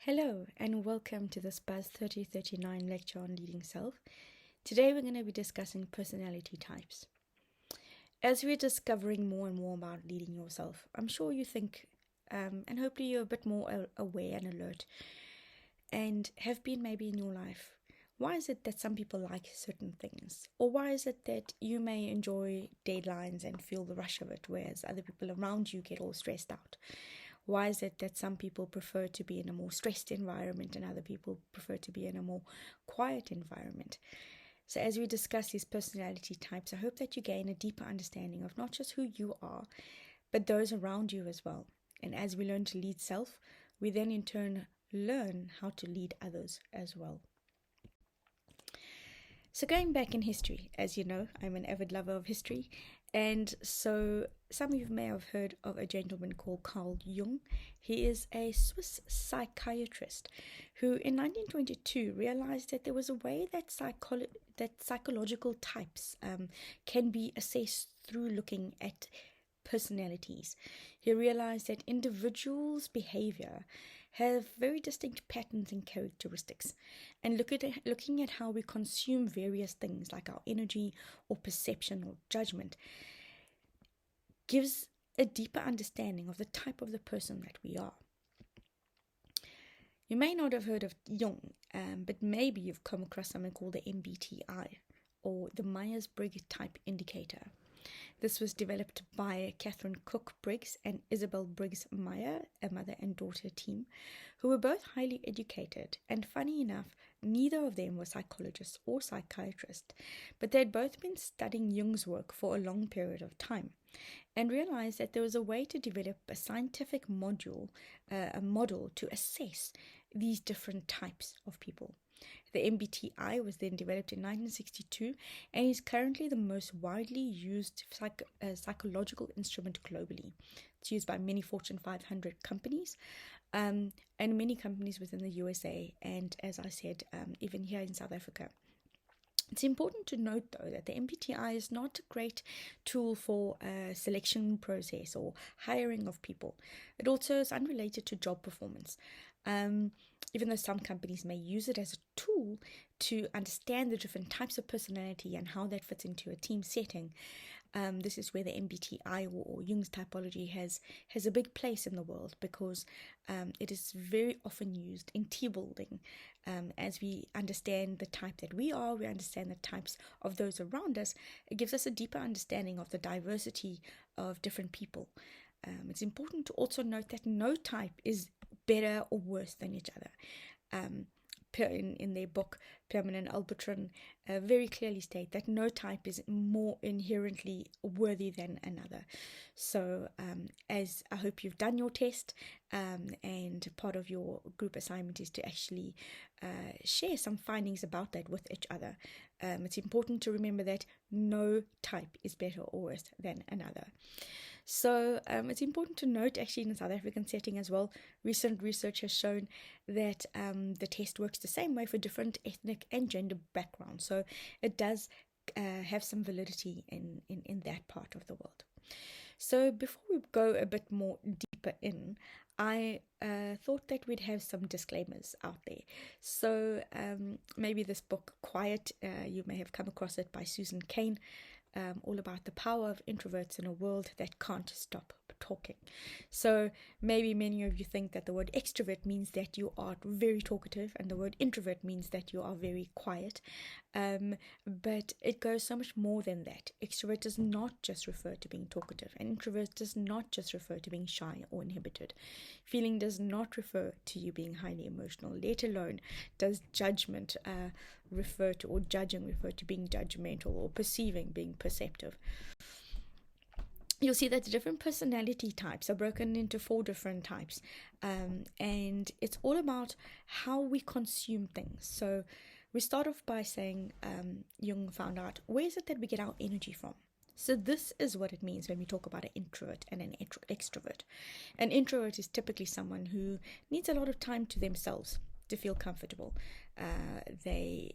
Hello and welcome to this BUS3039 lecture on leading self. Today we're going to be discussing personality types. As we're discovering more and more about leading yourself, I'm sure you think, and hopefully you're a bit more aware and alert, and have been maybe in your life. Why is it that some people like certain things? Or why is it that you may enjoy deadlines and feel the rush of it, whereas other people around you get all stressed out? Why is it that some people prefer to be in a more stressed environment and other people prefer to be in a more quiet environment? So as we discuss these personality types, I hope that you gain a deeper understanding of not just who you are, but those around you as well. And as we learn to lead self, we then in turn learn how to lead others as well. So going back in history, as you know, I'm an avid lover of history. And so some of you may have heard of a gentleman called Carl Jung. He is a Swiss psychiatrist who in 1922 realized that there was a way that psychological types can be assessed through looking at personalities. He realized that individuals' behavior have very distinct patterns and characteristics, and looking at how we consume various things like our energy or perception or judgment gives a deeper understanding of the type of the person that we are. You may not have heard of Jung, but maybe you've come across something called the MBTI, or the Myers-Briggs Type Indicator. This was developed by Catherine Cook Briggs and Isabel Briggs Meyer, a mother and daughter team, who were both highly educated. And funny enough, neither of them were psychologists or psychiatrists, but they'd both been studying Jung's work for a long period of time and realized that there was a way to develop a scientific model to assess these different types of people. The MBTI was then developed in 1962 and is currently the most widely used psychological instrument globally. It's used by many Fortune 500 companies and many companies within the USA and, as I said, even here in South Africa. It's important to note, though, that the MBTI is not a great tool for a selection process or hiring of people. It also is unrelated to job performance. Even though some companies may use it as a tool to understand the different types of personality and how that fits into a team setting, this is where the MBTI or Jung's typology has a big place in the world, because it is very often used in team building. As we understand the type that we are, we understand the types of those around us. It gives us a deeper understanding of the diversity of different people. It's important to also note that no type is better or worse than each other. In their book, Perman and Albritron very clearly state that no type is more inherently worthy than another. So as I hope you've done your test, and part of your group assignment is to actually share some findings about that with each other. It's important to remember that no type is better or worse than another. So it's important to note, actually, in the South African setting as well, recent research has shown that the test works the same way for different ethnic and gender backgrounds. So it does have some validity in that part of the world. So before we go a bit more deeper in, I thought that we'd have some disclaimers out there. So maybe this book, Quiet, you may have come across it by Susan Cain, all about the power of introverts in a world that can't stop talking. So maybe many of you think that the word extrovert means that you are very talkative and the word introvert means that you are very quiet. But it goes so much more than that. Extrovert does not just refer to being talkative, and introvert does not just refer to being shy or inhibited. Feeling does not refer to you being highly emotional, let alone does judgment judging refer to being judgmental, or perceiving being perceptive. You'll see that the different personality types are broken into 4 different types, and it's all about how we consume things. So we start off by saying Jung found out, where is it that we get our energy from? So this is what it means when we talk about an introvert and an extrovert. An introvert is typically someone who needs a lot of time to themselves to feel comfortable. They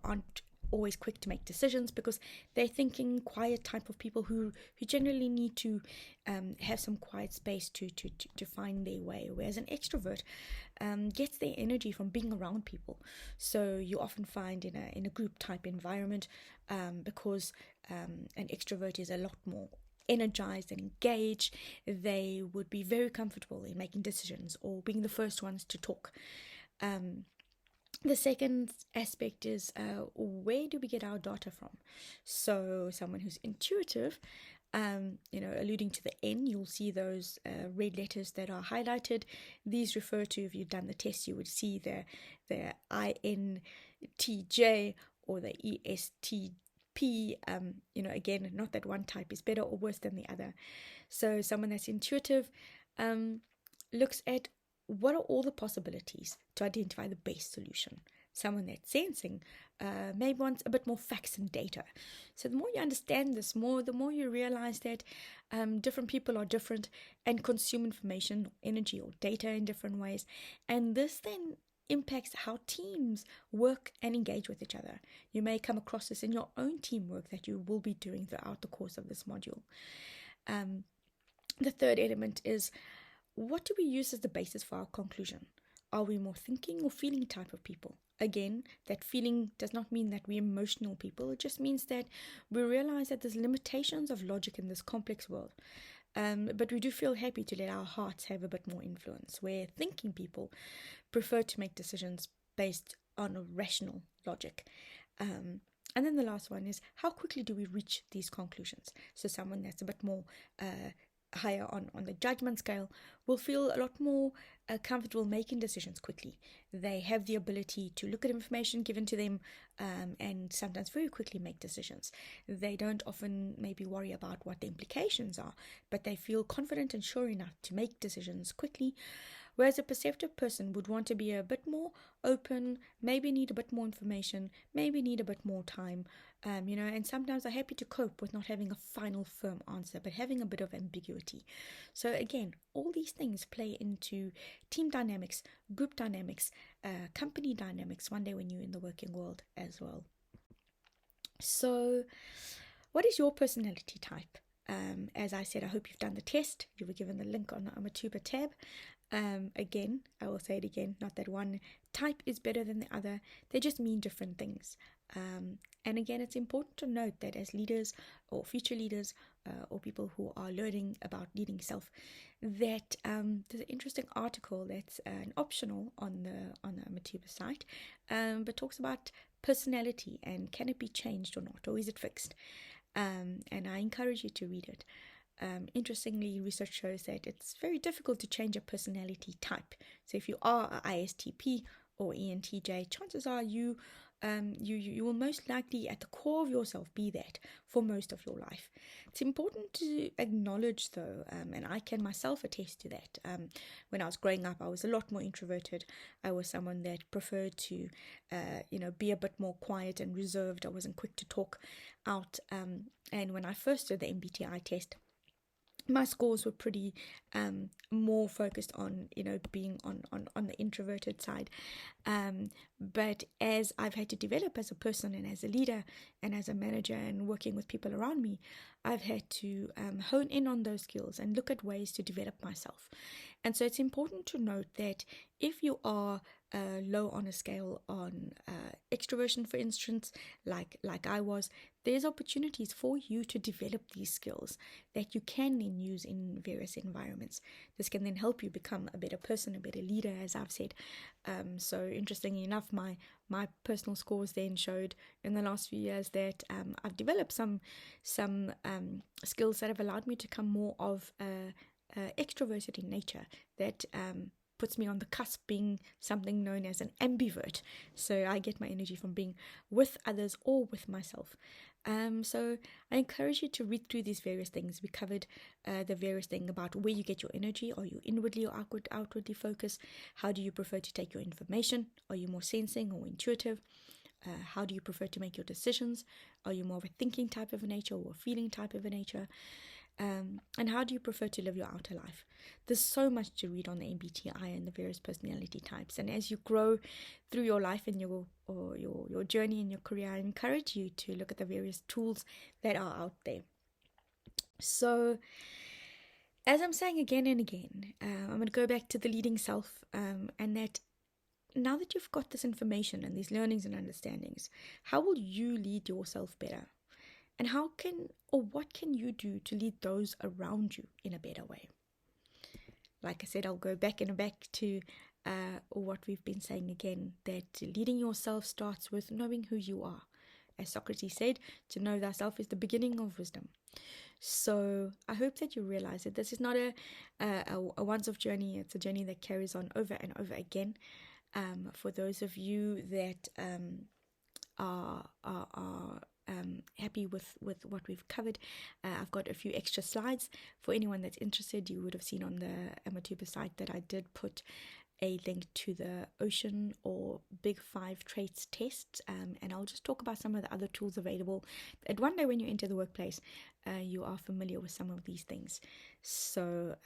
aren't always quick to make decisions because they're thinking quiet type of people who generally need to have some quiet space to find their way, whereas an extrovert gets their energy from being around people. So you often find in a group type environment, because an extrovert is a lot more energized and engaged, they would be very comfortable in making decisions or being the first ones to talk. The second aspect is where do we get our data from? So someone who's intuitive, alluding to the N, you'll see those red letters that are highlighted. These refer to, if you've done the test, you would see the INTJ or the ESTP. Again, not that one type is better or worse than the other. So someone that's intuitive looks at what are all the possibilities to identify the best solution. Someone that's sensing maybe wants a bit more facts and data. So the more you understand this, the more you realize that different people are different and consume information, energy, or data in different ways. And this then impacts how teams work and engage with each other. You may come across this in your own teamwork that you will be doing throughout the course of this module. The third element is, what do we use as the basis for our conclusion? Are we more thinking or feeling type of people? Again, that feeling does not mean that we're emotional people. It just means that we realize that there's limitations of logic in this complex world. But we do feel happy to let our hearts have a bit more influence, where thinking people prefer to make decisions based on a rational logic. And then the last one is, how quickly do we reach these conclusions? So someone that's a bit more higher on the judgment scale will feel a lot more comfortable making decisions quickly. They have the ability to look at information given to them and sometimes very quickly make decisions. They don't often maybe worry about what the implications are, but they feel confident and sure enough to make decisions quickly. Whereas a perceptive person would want to be a bit more open, maybe need a bit more information, maybe need a bit more time, and sometimes are happy to cope with not having a final firm answer, but having a bit of ambiguity. So again, all these things play into team dynamics, group dynamics, company dynamics one day when you're in the working world as well. So what is your personality type? As I said, I hope you've done the test. You were given the link on the Amatuba tab. Again, I will say it again, not that one type is better than the other. They just mean different things. And again, it's important to note that as leaders or future leaders or people who are learning about leading self, that there's an interesting article that's an optional on the Matuba site, but talks about personality and can it be changed or not, or is it fixed? And I encourage you to read it. Interestingly, research shows that it's very difficult to change a personality type. So if you are an ISTP or ENTJ, chances are you will most likely at the core of yourself be that for most of your life. It's important to acknowledge though, and I can myself attest to that. When I was growing up, I was a lot more introverted. I was someone that preferred to be a bit more quiet and reserved. I wasn't quick to talk out. And when I first did the MBTI test, my scores were pretty more focused on being on the introverted side, but as I've had to develop as a person and as a leader and as a manager and working with people around me, I've had to hone in on those skills and look at ways to develop myself. And so it's important to note that if you are low on a scale on extroversion, for instance, like I was, there's opportunities for you to develop these skills that you can then use in various environments. This can then help you become a better person, a better leader, as I've said. So interestingly enough, my personal scores then showed in the last few years that I've developed some skills that have allowed me to become more of extroverted in nature, that puts me on the cusp being something known as an ambivert. So I get my energy from being with others or with myself. So I encourage you to read through these various things. We covered the various things about where you get your energy. Are you inwardly or outwardly focused? How do you prefer to take your information? Are you more sensing or intuitive? How do you prefer to make your decisions? Are you more of a thinking type of a nature or a feeling type of a nature? And how do you prefer to live your outer life? There's so much to read on the MBTI and the various personality types. And as you grow through your life and your journey in your career, I encourage you to look at the various tools that are out there. So, as I'm saying again and again, I'm going to go back to the leading self, and that now that you've got this information and these learnings and understandings, how will you lead yourself better? And what can you do to lead those around you in a better way? Like I said, I'll go back to what we've been saying again, that leading yourself starts with knowing who you are. As Socrates said, to know thyself is the beginning of wisdom. So I hope that you realize that this is not a once-off journey. It's a journey that carries on over and over again. For those of you that are happy with what we've covered, I've got a few extra slides for anyone that's interested. You would have seen on the Amatuba site that I did put a link to the Ocean or Big 5 Traits test, and I'll just talk about some of the other tools available that one day when you enter the workplace you are familiar with some of these things. So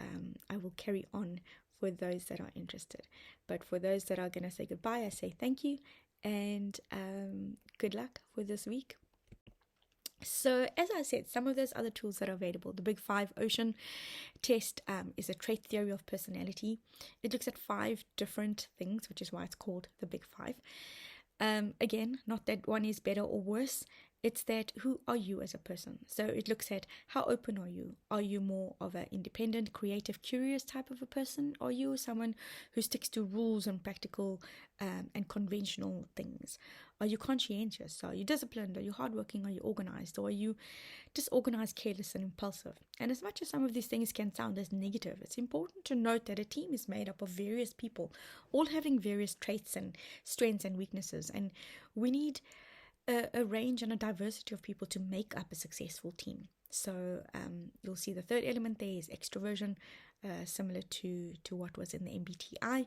I will carry on for those that are interested, but for those that are going to say goodbye, I say thank you and good luck for this week. So as I said, some of those other tools that are available, the Big 5 Ocean test is a trait theory of personality. It looks at 5 different things, which is why it's called the Big 5. Again, not that one is better or worse. It's that who are you as a person? So it looks at how open are you? Are you more of an independent, creative, curious type of a person? Are you someone who sticks to rules and practical and conventional things? Are you conscientious? Are you disciplined? Are you hardworking? Are you organized? Or are you disorganized, careless, and impulsive? And as much as some of these things can sound as negative, it's important to note that a team is made up of various people, all having various traits and strengths and weaknesses. And we need a range and a diversity of people to make up a successful team. So you'll see the third element there is extroversion, similar to what was in the MBTI,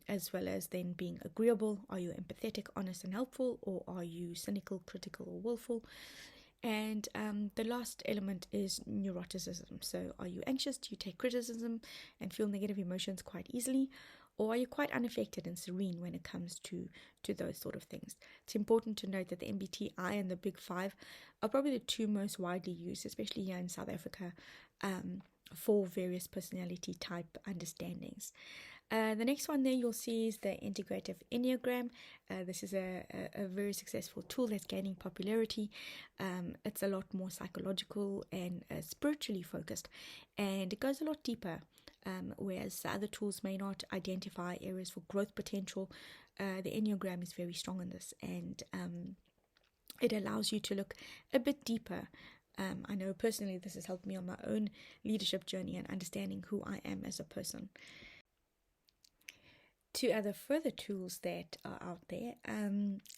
as well as then being agreeable. Are you empathetic, honest, and helpful, or are you cynical, critical, or willful? And the last element is neuroticism. So are you anxious? Do you take criticism and feel negative emotions quite easily? Or are you quite unaffected and serene when it comes to those sort of things? It's important to note that the MBTI and the Big 5 are probably the 2 most widely used, especially here in South Africa, for various personality type understandings. The next one there you'll see is the Integrative Enneagram. This is a very successful tool that's gaining popularity. It's a lot more psychological and spiritually focused, and it goes a lot deeper. Whereas the other tools may not identify areas for growth potential, the Enneagram is very strong in this, and it allows you to look a bit deeper. I know personally this has helped me on my own leadership journey and understanding who I am as a person. 2 other further tools that are out there,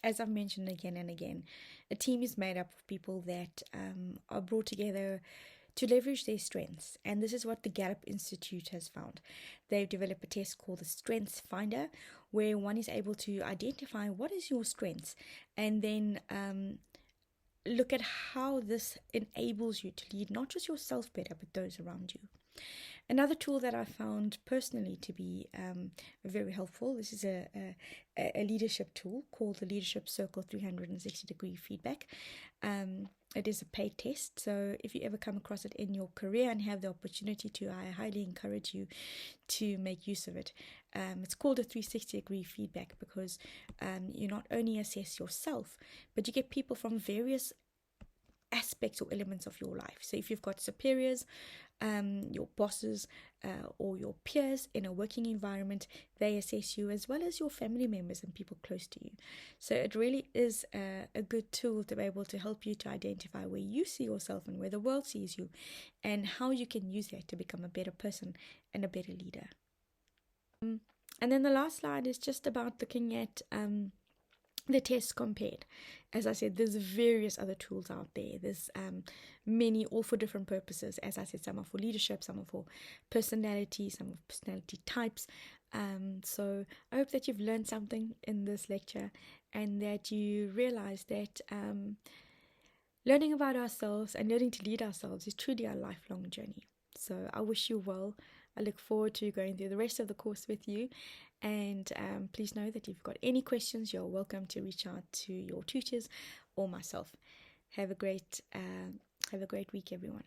as I've mentioned again and again, a team is made up of people that are brought together to leverage their strengths. And this is what the Gallup Institute has found. They've developed a test called the Strengths Finder, where one is able to identify what is your strengths and then look at how this enables you to lead not just yourself better, but those around you. Another tool that I found personally to be very helpful, this is a leadership tool called the Leadership Circle 360-degree feedback. It is a paid test, so if you ever come across it in your career and have the opportunity to, I highly encourage you to make use of it. It's called a 360-degree feedback because you not only assess yourself, but you get people from various aspects or elements of your life. So if you've got superiors, your bosses, or your peers in a working environment, they assess you, as well as your family members and people close to you. So it really is a good tool to be able to help you to identify where you see yourself and where the world sees you, and how you can use that to become a better person and a better leader. And then the last slide is just about looking at the tests compared. As I said, there's various other tools out there. There's many, all for different purposes. As I said, some are for leadership, some are for personality, some are personality types. So I hope that you've learned something in this lecture, and that you realize that Learning about ourselves and learning to lead ourselves is truly a lifelong journey. So I wish you well. I look forward to going through the rest of the course with you. And please know that if you've got any questions, you're welcome to reach out to your tutors or myself. Have a great week, everyone.